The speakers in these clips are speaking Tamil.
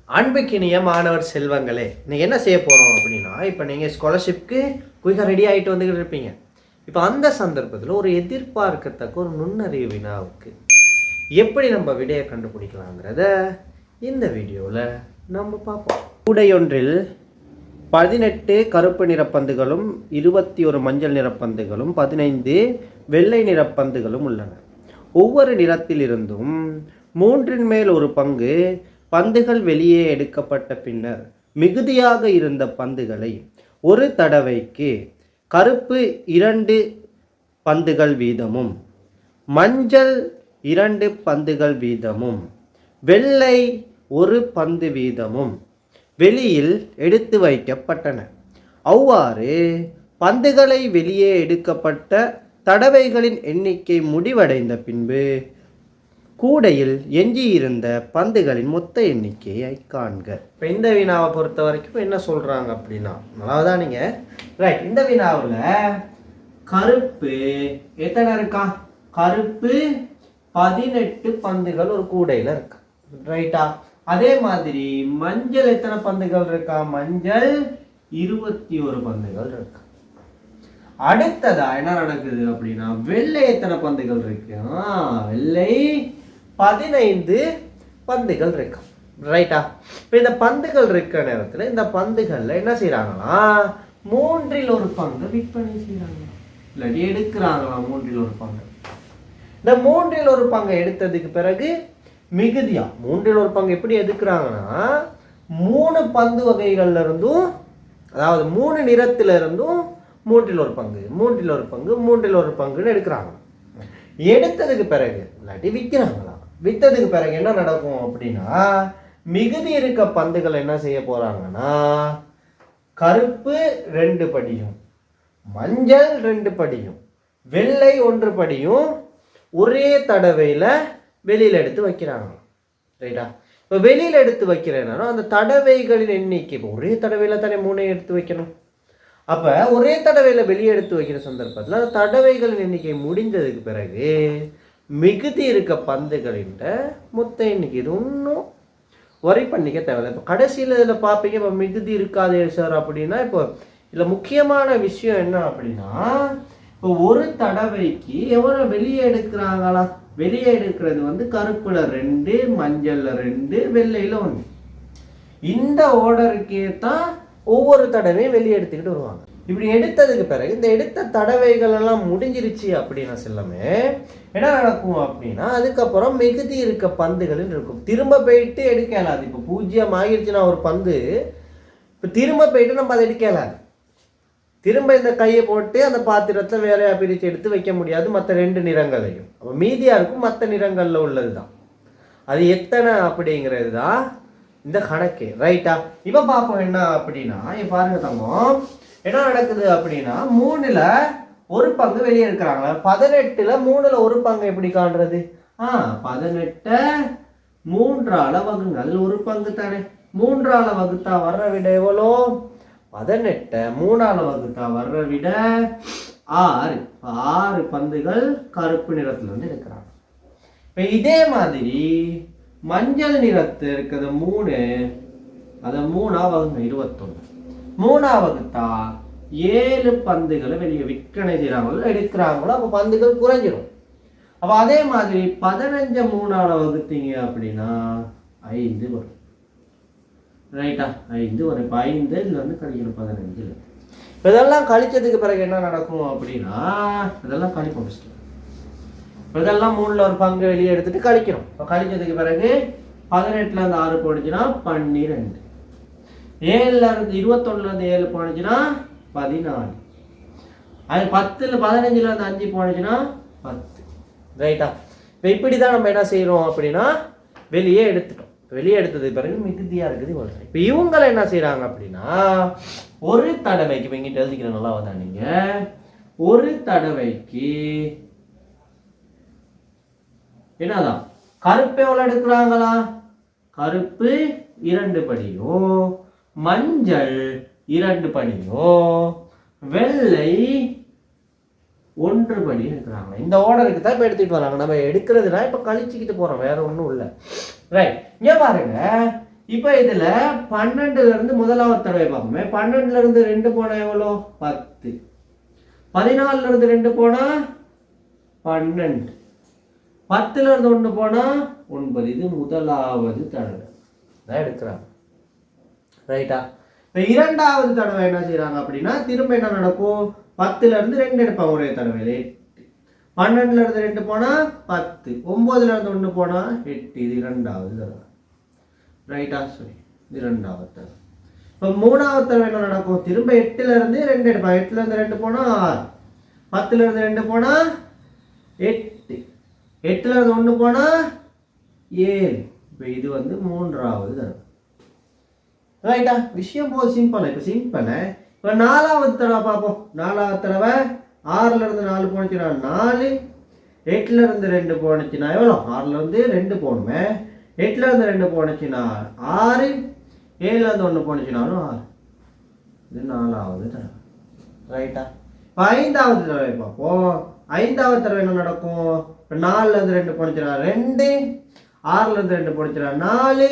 அன்புக்கினிய மாணவர் செல்வங்களே, நீங்கள் என்ன செய்ய போகிறோம் அப்படின்னா, இப்போ நீங்கள் ஸ்காலர்ஷிப்க்கு குயிக்காக ரெடி ஆகிட்டு வந்துக்கிட்டு இருப்பீங்க. இப்போ அந்த சந்தர்ப்பத்தில் ஒரு எதிர்பார்க்கத்தக்க ஒரு நுண்ணறிவு வினாவுக்கு எப்படி நம்ம விடையை கண்டுபிடிக்கலாங்கிறத இந்த வீடியோவில் நம்ம பார்ப்போம். கூடையொன்றில் 18 கருப்பு நிறப்பந்துகளும் 21 மஞ்சள் நிறப்பந்துகளும் 15 வெள்ளை நிறப்பந்துகளும் உள்ளன. ஒவ்வொரு நிறத்திலிருந்தும் 3 மேல் ஒரு பங்கு பந்துகள் வெளியே எடுக்கப்பட்ட பின்னர் மிகுதியாக இருந்த பந்துகளை ஒரு தடவைக்கு கருப்பு 2 பந்துகள் வீதமும் மஞ்சள் 2 பந்துகள் வீதமும் வெள்ளை 1 பந்து வீதமும் வெளியில் எடுத்து வைக்கப்பட்டன. அவ்வாறு பந்துகளை வெளியே எடுக்கப்பட்ட தடவைகளின் எண்ணிக்கை முடிவடைந்த பின்பு கூடையில் எஞ்சியிருந்த பந்துகளின் மொத்த எண்ணிக்கையை காண்க. இப்போ இந்த வினாவை பொறுத்த வரைக்கும் என்ன சொல்கிறாங்க அப்படின்னா, நல்லாதான் நீங்கள் ரைட். இந்த வினாவில் கருப்பு எத்தனை இருக்கா? கருப்பு 18 பந்துகள் ஒரு கூடையில் இருக்கா, ரைட்டா? அதே மாதிரி மஞ்சள் எத்தனை பந்துகள் இருக்கா? மஞ்சள் 21 பந்துகள் இருக்கா. அடுத்ததா என்ன நடக்குது அப்படின்னா, வெள்ளை எத்தனை பந்துகள் இருக்கு? வெள்ளை 15 பந்துகள் இருக்கு, ரைட்டா? இப்போ இந்த பந்துகள் இருக்க நேரத்தில் இந்த பந்துகள்ல என்ன செய்யறாங்களா, 3 ஒரு பங்கு விற்பனை செய்யறாங்க, இல்லாட்டி எடுக்கிறாங்களா 3 ஒரு பங்கு. இந்த 3 ஒரு பங்கை எடுத்ததுக்கு பிறகு மிகுதியா 3 ஒரு பங்கு எப்படி எடுக்கிறாங்கன்னா, 3 பந்து வகைகள்ல இருந்தும், அதாவது 3 நிறத்துல இருந்தும் 3 ஒரு பங்கு 3 ஒரு பங்கு 3 ஒரு பங்குன்னு எடுக்கிறாங்க. எடுத்ததுக்கு பிறகு இல்லாட்டி விற்கிறாங்களா, விற்றதுக்கு பிறகு என்ன நடக்கும் அப்படின்னா, மிகுதி இருக்க பந்துகள் என்ன செய்ய போறாங்கன்னா, கருப்பு 2 படியும் மஞ்சள் 2 படியும் வெள்ளை 1 படியும் ஒரே தடவையில் வெளியில் எடுத்து வைக்கிறாங்க, ரைட்டா? இப்போ வெளியில் எடுத்து வைக்கிறேன்னா அந்த தடவைகளின் எண்ணிக்கை, இப்போ ஒரே தடவையில் தானே 3 எடுத்து வைக்கணும். அப்போ ஒரே தடவையில் வெளியே எடுத்து வைக்கிற சந்தர்ப்பத்தில் அந்த தடவைகளின் எண்ணிக்கை முடிஞ்சதுக்கு பிறகு மிகுதி இருக்க பந்துகளின் மொத்த எண்ணிக்கை. இது ஒன்றும் வரி பண்ணிக்க தேவையில்லை. இப்போ கடைசியில் இதில் பார்ப்பீங்க, இப்போ மிகுதி இருக்காது சார் அப்படின்னா, இப்போ இதில் முக்கியமான விஷயம் என்ன அப்படின்னா, இப்போ ஒரு தடவைக்கு எவ்வளோ வெளியே எடுக்கிறாங்களா? வெளியே எடுக்கிறது வந்து கருப்புல 2 மஞ்சள்ல 2 வெள்ளையில 1. இந்த ஆர்டருக்கே தான் ஒவ்வொரு தடவையும் வெளியே எடுத்துக்கிட்டு வருவாங்க. இப்படி எடுத்ததுக்கு பிறகு இந்த எடுத்த தடவைகள் எல்லாம் முடிஞ்சிருச்சு அப்படின்னா செல்லமே என்ன நடக்கும் அப்படின்னா, அதுக்கப்புறம் மிகுதி இருக்க பந்துகள் இருக்கும். திரும்ப போயிட்டு எடுக்கலாது. இப்போ 0 ஆகிருச்சுன்னா ஒரு பந்து, இப்போ திரும்ப போயிட்டு நம்ம அதை எடுக்கலாது. திரும்ப இந்த கையை போட்டு அந்த பாத்திரத்தை வேறையா பிரித்து எடுத்து வைக்க முடியாது மற்ற 2 நிறங்களையும். அப்போ மீதியாக இருக்கும் மற்ற நிறங்களில் உள்ளது தான். அது எத்தனை அப்படிங்கிறது தான் இந்த கணக்கு, ரைட்டா? இப்போ பார்ப்போம் என்ன அப்படின்னா, பாருங்க தங்கம், என்ன நடக்குது அப்படின்னா, 3ல் ஒரு பங்கு வெளியே இருக்கிறாங்களா, 18ல் 3ல் ஒரு பங்கு எப்படி காண்றது? 18 3ஆல் வகுங்கள், ஒரு பங்கு தானே. 3ஆல் வகுத்தா வர்ற விட எவ்வளோ? 18 3ஆல் வகுத்தா வர்ற விட 6. 6 பந்துகள் கருப்பு நிறத்துல இருந்து எடுக்கிறாங்க. இப்போ இதே மாதிரி மஞ்சள் நிறத்து இருக்கிறது 3, அதை 3ஆ வகுங்க 21. 3ஆ வகுத்தா 7 பந்துகளை வெளியே விற்பனை செய்கிறாங்களோ எடுக்கிறாங்களோ, அப்போ பந்துகள் குறைஞ்சிரும். அப்போ அதே மாதிரி 15 3ஆல் வகுத்தீங்க அப்படின்னா 5 வரும், ரைட்டா? 5 வரும். இப்போ 5 இதில் வந்து கழிக்கணும் 15. இப்போ இதெல்லாம் கழிச்சதுக்கு பிறகு என்ன நடக்கும் அப்படின்னா, இதெல்லாம் கழிப்போம் ஃபஸ்ட்டு. இப்போ இதெல்லாம் 3ல் ஒரு பங்கு வெளியே எடுத்துட்டு கழிக்கிறோம். இப்போ கழிச்சதுக்கு பிறகு 18ல் இருந்து 6 போனுச்சுன்னா 12, 7ல் இருந்து 21ல் இருந்து 7 போனுச்சுன்னா 14, அது 10ல் 15ல் இருந்து 5 போனுச்சுன்னா 10, ரைட்டா? இப்போ இப்படி தான் நம்ம என்ன செய்கிறோம் அப்படின்னா, வெளியே எடுத்துட்டோம். வெளியே எடுத்தது பிறகு மிகுதியாக இருக்குது இவ்வளோ. இப்போ இவங்களை என்ன செய்கிறாங்க அப்படின்னா, ஒரு தடவைக்கு, இப்போ இங்கிட்ட எழுதிக்கிற நல்லா வந்தா நீங்கள், ஒரு தடவைக்கு என்னதான் கருப்பு எவ்வளோ எடுக்கிறாங்களா? கருப்பு 2 படியும் மஞ்சள் 2 படியும் வெள்ளை 1 படி எடுக்கிறாங்க. இந்த ஆர்டருக்கு தான் இப்போ எடுத்துகிட்டு வராங்க. நம்ம எடுக்கிறதுனா இப்போ கழிச்சுக்கிட்டு போகிறோம், வேற ஒன்றும் இல்லை, ரைட்? இங்கே பாருங்க, இப்போ இதில் 12லேருந்து முதலாவது தடவை பார்ப்போமே. 12லேருந்து 2 போனால் எவ்வளோ? 10. 14லேருந்து 2 போனால் 12. 10லேருந்து 1 போனால் 9. இது முதலாவது தடவை தான் எடுக்கிறாங்க. ரைட்டா? இப்போ இரண்டாவது தடவை என்ன செய்கிறாங்க அப்படின்னா திரும்ப என்ன நடக்கும்? 10லேருந்து 2 எடுப்பாங்க ஒரே தடவை. 8. 12லேருந்து 2 போனால் 10. 9லேருந்து 1 போனால் 8. இது இரண்டாவது தடவை. ரைட்டா? சரி, இது இரண்டாவது தடவை. இப்போ மூணாவது தடவை என்ன நடக்கும்? திரும்ப 8லேருந்து 2 எடுப்பாங்க. 8லேருந்து 2 போனால் 6. 10லேருந்து 2 போனால் 8. 8லேருந்து 1 போனால் 7. இப்போ இது வந்து மூன்றாவது தடவை. ரைட்டா? விஷயம் போது சிம்பிள். இப்போ சிம்பிள். இப்போ நாலாவது தடவை பார்ப்போம். நாலாவது தடவை 6லேருந்து 4 போனுச்சுன்னா 4. 8லேருந்து 2 போனுச்சுன்னா எவ்வளோ? 6லேருந்து 2 போகணுமே. 8லேருந்து 2 போனுச்சுன்னா 6. 7லேருந்து 1 போனுச்சுனாலும் 6. இது நாலாவது தடவை. ரைட்டா? இப்போ ஐந்தாவது தடவை பார்ப்போம். ஐந்தாவது தடவை என்ன நடக்கும்? இப்போ 4லேருந்து 2 போனுச்சுன்னா 2. 6லேருந்து 2 போனுச்சுன்னா 4.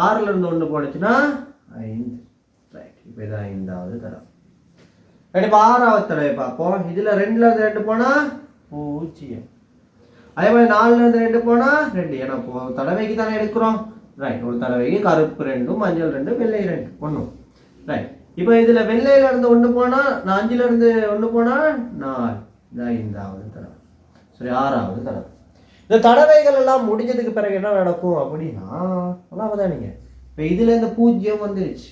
6லேருந்து 1 போனுச்சுன்னா 5. ரைட். இப்போ இது ஐந்தாவது தடவை. இப்போ ஆறாவது தடவை பார்ப்போம். இதில் 2லேருந்து 2 போனால் 0. அதே மாதிரி 4லேருந்து 2 போனால் 2. ஏன்னா இப்போ தடவைக்கு தானே எடுக்கிறோம். ரைட். ஒரு தடவைக்கு கருப்பு 2, மஞ்சள் 2, வெள்ளை 2 1. ரைட். இப்போ இதில் வெள்ளையிலேருந்து 1 போனால் 5லேருந்து 1 போனால் 4. இது ஐந்தாவது தடவை. சரி, ஆறாவது தடவை. இந்த தடவைகள் எல்லாம் முடிஞ்சதுக்கு பிறகு என்ன நடக்கும் அப்படின்னா அவ்வளோதானீங்க. இப்போ இதுலேருந்து 0 வந்துருச்சு.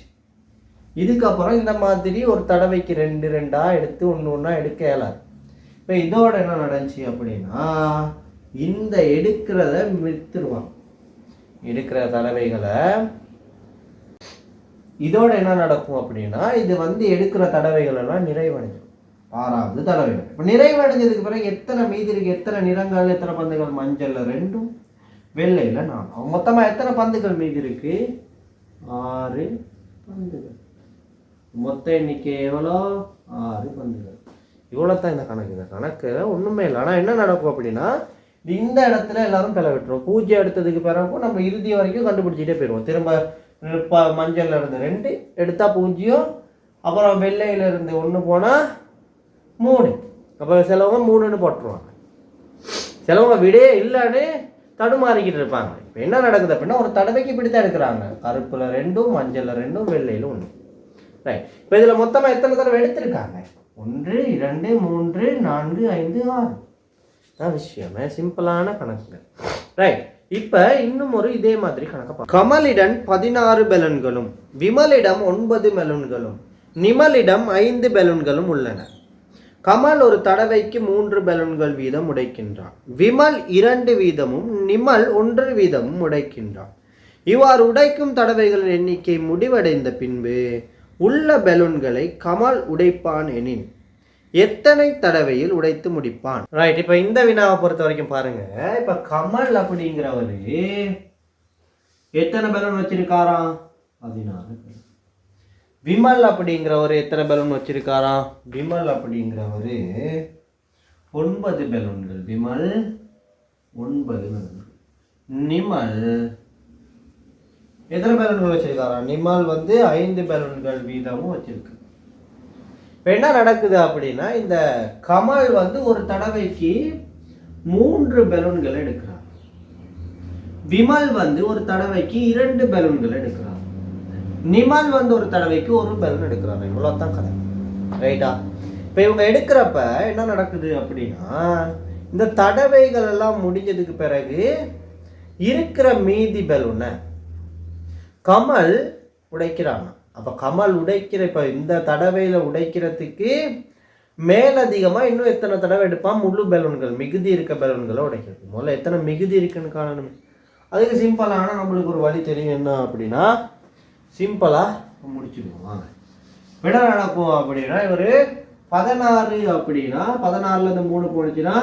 இதுக்கப்புறம் இந்த மாதிரி ஒரு தடவைக்கு 2 2 எடுத்து 1 1 எடுக்க இயலாது. இப்போ இதோட என்ன நடந்துச்சு அப்படின்னா இந்த எடுக்கிறத வித்துருவாங்க. எடுக்கிற தடவைகளை இதோட என்ன நடக்கும் அப்படின்னா இது வந்து எடுக்கிற தடவைகள் எல்லாம் நிறைவடைஞ்சிடும். ஆறாவது தடவைகள். இப்போ நிறைவடைஞ்சதுக்கு பிறகு எத்தனை மீதி இருக்கு? எத்தனை நிறங்கள், எத்தனை பந்துகள்? மஞ்சள்ல 2, வெள்ளையில 4. மொத்தமாக எத்தனை பந்துகள் மீதி இருக்கு? 6 பந்துகள். மொத்த எண்ணிக்கை எவ்வளோ? 6 பந்துகள். இவ்வளோ தான் இந்த கணக்கு. இந்த கணக்கு ஒன்றுமே இல்லை. ஆனால் என்ன நடக்கும் அப்படின்னா இந்த இடத்துல எல்லாரும் பிள விட்டுரும். 0 எடுத்ததுக்கு பிறகு நம்ம இறுதி வரைக்கும் கண்டுபிடிச்சிட்டே போயிடுவோம். திரும்ப மஞ்சள்ல இருந்து 2 எடுத்தா 0. அப்புறம் வெள்ளையில இருந்து 1 போனால் 3. அப்போ சிலவங்க 3ன்னு போட்டுருவாங்க. சிலவங்க விடே இல்லைன்னு தடுமாறிக்கிட்டு இருப்பாங்க. இப்போ என்ன நடக்குது அப்படின்னா ஒரு தடவைக்கு இப்படி தான் எடுக்கிறாங்க. கருப்புல 2, மஞ்சள்ல 2, வெள்ளையில 1. ரைட். இப்போ இதில் மொத்தமாக எத்தனை தடவை எடுத்திருக்காங்க? 1 2 3 4 5 6 தான் விஷயமே. சிம்பிளான கணக்கு. ரைட். இப்போ இன்னும் ஒரு இதே மாதிரி கணக்கு. கமலிடம் 16 பெலூன்களும் விமலிடம் 9 பெலூன்களும் நிமலிடம் 5 பெலூன்களும் உள்ளன. கமல் ஒரு தடவைக்கு 3 பெலூன்கள் வீதம் உடைக்கின்றான். விமல் 2 வீதமும் நிமல் 1 வீதமும் உடைக்கின்றான். இவ்வாறு உடைக்கும் தடவைகளின் எண்ணிக்கை முடிவடைந்த பின்பு உள்ள பெலூன்களை கமல் உடைப்பான் எனின் எத்தனை தடவையில் உடைத்து முடிப்பான்? ரைட். இப்போ இந்த வினாவை பொறுத்த வரைக்கும் பாருங்க. இப்போ கமல் அப்படிங்கிறவரு எத்தனை பெலூன் வச்சிருக்காராம்? 16. விமல் அப்படிங்கிறவர் எத்தனை பெலூன் வச்சிருக்காராம்? விமல் அப்படிங்கிறவரு 9 பெலூன்கள். விமல் 9 பெலூன்கள். நிமல் எத்தனை பெலூன்கள் வச்சிருக்காராம்? நிமல் வந்து 5 பெலூன்கள் வீதமும் வச்சிருக்கு. இப்போ என்ன நடக்குது அப்படின்னா இந்த கமல் வந்து ஒரு தடவைக்கு 3 பெலூன்கள் எடுக்கிறார். விமல் வந்து ஒரு தடவைக்கு 2 பெலூன்கள் எடுக்கிறார். நிமல் வந்து ஒரு தடவைக்கு 1 பெலூன் எடுக்கிறாங்க. இவ்வளோதான் கதை. ரைட்டா? இப்போ இவங்க எடுக்கிறப்ப என்ன நடக்குது அப்படின்னா இந்த தடவைகள் எல்லாம் முடிஞ்சதுக்கு பிறகு இருக்கிற மீதி பெலூனை கமல் உடைக்கிறாங்க. அப்போ கமல் உடைக்கிற இப்போ இந்த தடவையில் உடைக்கிறதுக்கு மேலதிகமாக இன்னும் எத்தனை தடவை எடுப்பான்? முழு பெலூன்கள், மிகுதி இருக்க பெலூன்களை உடைக்கிறது. முதல்ல எத்தனை மிகுதி இருக்குன்னு காணணும். அதுக்கு சிம்பிளான நம்மளுக்கு ஒரு வழி தெரியும். என்ன அப்படின்னா சிம்பிளாக முடிச்சுடுவோம். வாங்க. விட நடக்கும் அப்படின்னா இவர் 16 அப்படின்னா 14லேருந்து 3 போனுச்சுன்னா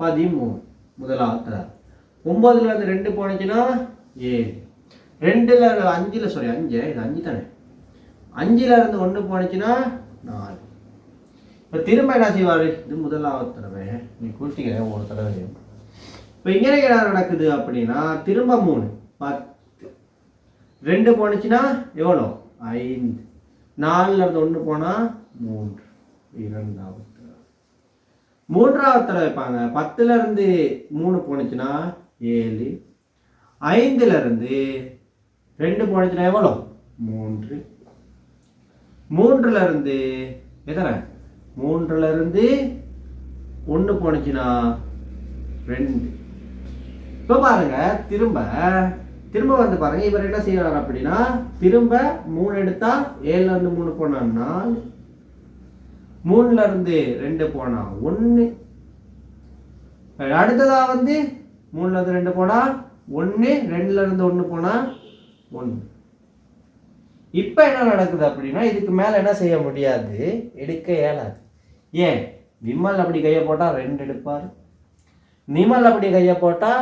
13 முதலாவது தடவை. 9லேருந்து 2 போனுச்சுன்னா 7. 2ல் 5ல் சாரி 5 இது 5 தானே. 5லேருந்து 1 போனுச்சுன்னா 4. இப்போ திரும்ப என்ன செய்வார்? இது முதலாவது தடவை. நீ கூட்டிக்கிறேன் ஒரு தடவை. இப்போ இங்கே என்ன நடக்குது அப்படின்னா திரும்ப 3 10. 2 போனுச்சுன்னா எவ்வளோ 5, 4ல் இருந்து 1 போனால் 3, இரண்டாவது தடவை. மூன்றாவது தடவை வைப்பாங்க. 10ல் இருந்து 3 போனுச்சுன்னா 7, 5ல் இருந்து 2 போனுச்சுன்னா எவ்வளோ 3, 3ல் இருந்து எத்தனை 3ல் இருந்து 1 போனுச்சுன்னா 2. இப்போ பாருங்க திரும்ப வந்து பாருங்க, இவர் என்ன செய்யறாரு அப்படின்னா திரும்ப 3 எடுத்தா 7ல் இருந்து 3 போனா 4, 3ல் இருந்து 2 போனா 1, அடுத்ததா வந்து 3ல் இருந்து 2 போனா 1, 2ல் இருந்து 1 போனா 1. இப்போ என்ன நடக்குது அப்படின்னா இதுக்கு மேல என்ன செய்ய முடியாது, எடுக்க இயலாது. ஏன், விமல் அப்படி கையை போட்டா 2 எடுப்பார், நிமல் அப்படி கையை போட்டா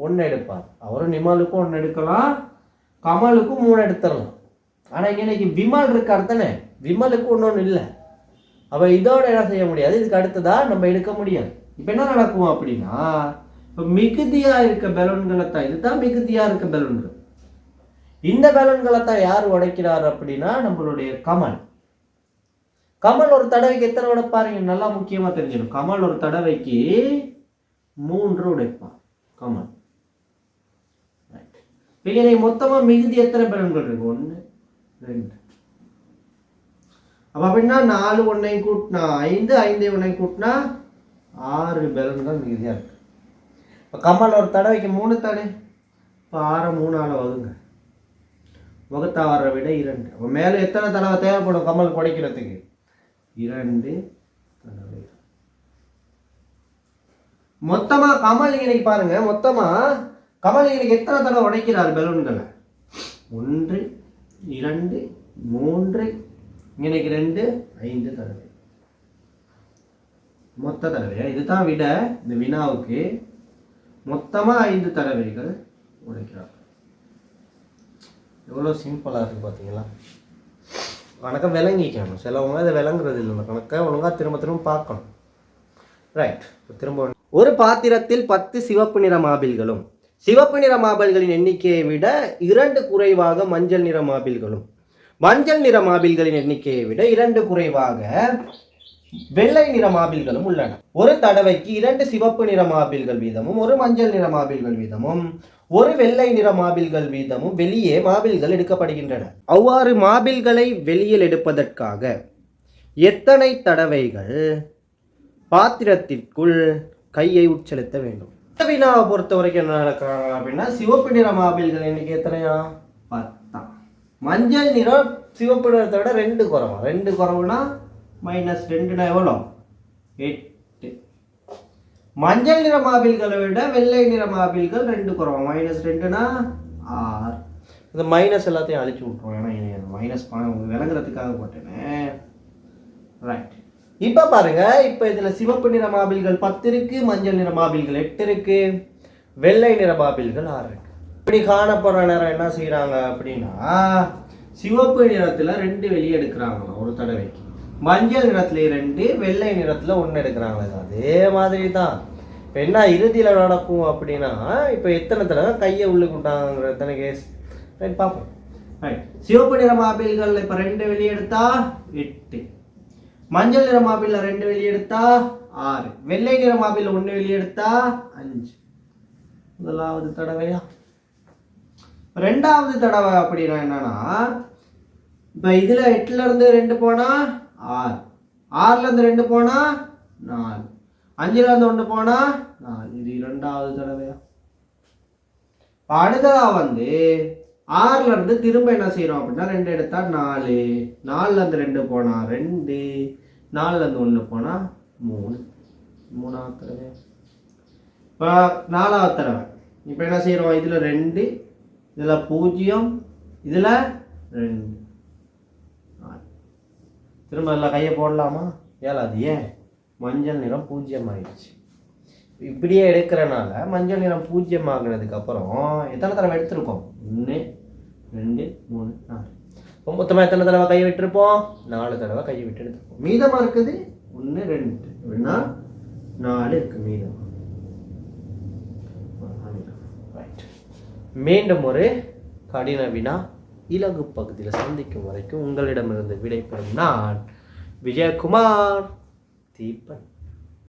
1 எடுப்பார். அவரும் நிமலுக்கும் 1 எடுக்கலாம், கமலுக்கும் 3 எடுத்துடலாம். ஆனா இன்னைக்கு விமல் இருக்கார் தானே, விமலுக்கு ஒன்றும் இல்லை. அப்ப இதோட என்ன செய்ய முடியாது, இதுக்கு அடுத்ததா நம்ம எடுக்க முடியாது. இப்ப என்ன நடக்கும் அப்படின்னா, இப்போ மிகுதியா இருக்க பலூன்களை தான், இதுதான் மிகுதியா இருக்க பலூன்கள். இந்த பலூன்களை தான் யார் உடைக்கிறார் அப்படின்னா நம்மளுடைய கமல். கமல் ஒரு தடவைக்கு எத்தனை உடைப்பாருங்க, நல்லா முக்கியமா தெரிஞ்சிடும். கமல் ஒரு தடவைக்கு 3 உடைப்பான் கமல். மொத்தமா மிகுதி எத்தனை பலூன்கள் இருக்கு, 1, 2. அப்ப அப்படின்னா 4 1 கூட்டினா 5, 5 1 கூட்டினா 6 பலூன்கள் மிகுதியா இருக்கு. இப்போ கமல் ஒரு தடவைக்கு 3 தானே, இப்போ 6 3ஆல வகுங்க, வகுத்தா வர்ற விட 2. அப்போ மேலே எத்தனை தடவை தேவைப்படும் கமல் குடைக்கிறதுக்கு, 2 தடவை. மொத்தமா கமல் இன்னைக்கு பாருங்க, மொத்தமா கமல் இன்னைக்கு எத்தனை தடவை உடைக்கிறார் பலூன்களை, 1 2 3 இன்னைக்கு 2 5 தடவை மொத்த தடவையா. இதுதான் விட, இந்த வினாவுக்கு மொத்தமா 5 தடவைகள் உடைக்கிறார். எவ்வளோ சிம்பிளாக இருக்குது பார்த்தீங்களா. கணக்கை விளங்கிக்கணும், சிலவங்க அதை விளங்குறது இல்லை, அந்த கணக்கை ஒழுங்காக திரும்ப திரும்ப பார்க்கணும். ரைட், திரும்ப ஒரு பாத்திரத்தில் 10 சிவப்பு நிற மாபிள்களும், சிவப்பு நிற மாபிள்களின் எண்ணிக்கையை விட 2 குறைவாக மஞ்சள் நிற மாபிள்களும், மஞ்சள் நிற மாபிள்களின் எண்ணிக்கையை விட 2 குறைவாக வெள்ளை நிற மாபிள்களும் உள்ளன. ஒரு தடவைக்கு 2 சிவப்பு நிற மாபிள்கள் வீதமும் 1 மஞ்சள் நிற மாபிள்கள் வீதமும் 1 வெள்ளை நிற மாபிள்கள் வீதமும் வெளியே மாபிள்கள் எடுக்கப்படுகின்றன. அவ்வாறு மாபிள்களை வெளியில் எடுப்பதற்காக எத்தனை தடவைகள் பாத்திரத்திற்குள் கையை உட்செலுத்த வேண்டும்? வினாவை பொறுத்த வரைக்கும் என்ன நடக்கிறாங்க அப்படின்னா, சிவப்பு நிற மாபிள்கள் எண்ணிக்கை எத்தனையா, 10. மஞ்சள் நிறம் சிவப்பு நிறத்தை விட 2 குறைவா, 2 குறைவுனா -2னா எவ்வளோ, 8. மஞ்சள் நிற மாபிள்களை விட வெள்ளை நிற மாபிள்கள் 2 குறைவா, -2னா 6. இந்த மைனஸ் எல்லாத்தையும் அழிச்சு விட்டுருவோம், ஏன்னா மைனஸ் விளங்குறதுக்காக போட்டேனே. ரைட், இப்போ பாருங்க, இப்போ இதில் சிவப்பு நிற மாபிள்கள் 10 இருக்கு, மஞ்சள் நிற மாபிள்கள் 8 இருக்கு, வெள்ளை நிற மாபிள்கள் 6 இருக்கு. இப்படி காணப்படுற நேரம் என்ன செய்யறாங்க அப்படின்னா, சிவப்பு நிறத்துல 2 வெளியே எடுக்கிறாங்களா ஒரு தடவைக்கு, மஞ்சள் நிறத்துல 2, வெள்ளை நிறத்துல 1 எடுக்கிறாங்களா. அதே மாதிரி தான் இப்போ என்ன இறுதியில் நடக்கும் அப்படின்னா, இப்போ எத்தனை தடவை கையை உள்ளுக்கு விட்டாங்கிற எத்தனை கேஸ் பார்ப்போம். ரைட், சிவப்பு நிற மாபிள்கள் இப்போ 2 வெளியே எடுத்தா 8, மஞ்சள் நிற மாபிள்ல 2 வெளியே எடுத்தா 6, வெள்ளை நிற மாபிள்ல 1 வெளியே எடுத்தா 5. முதலாவது தடவையா. ரெண்டாவது தடவை அப்படின்னா என்னன்னா, இப்போ இதுல 8ல இருந்து 2 போனா 6, 6ல இருந்து 2 போனா 4, 5ல இருந்து 1 போனா 4. இது இரண்டாவது தடவையா. அடுத்ததா வந்து 6ல இருந்து திரும்ப என்ன செய்யறோம் அப்படின்னா, 2 எடுத்தா 4, 4ல இருந்து 2 போனா 2, 4ல இருந்து 1 போனா 3. மூணாவது தடவை. இப்போ 4வது தடவை. இப்போ என்ன செய்யறோம், இதுல 2, இதுல 0, இதுல 2. திரும்ப எல்லாம் கையை போடலாமா, ஏலாது. ஏன், மஞ்சள் நிறம் 0 ஆயிடுச்சு. இப்படியே எடுக்கிறனால மஞ்சள் நிறம் 0 ஆகுனதுக்கு அப்புறம் எத்தனை தடவை எடுத்திருக்கோம், 1 2 3 4. இப்போ மொத்தமாக எத்தனை தடவை கையை விட்டுருப்போம், 4 தடவை கையை விட்டு எடுத்துருப்போம். மீதமாக இருக்குது 1 2 அப்படின்னா 4 இருக்கு மீதம். மீண்டும் ஒரு கடின வினா இலகு பகுதியில் சந்திக்கும் வரைக்கும் உங்களிடமிருந்து விடைபெறும் நான் விஜயகுமார் தீபன்.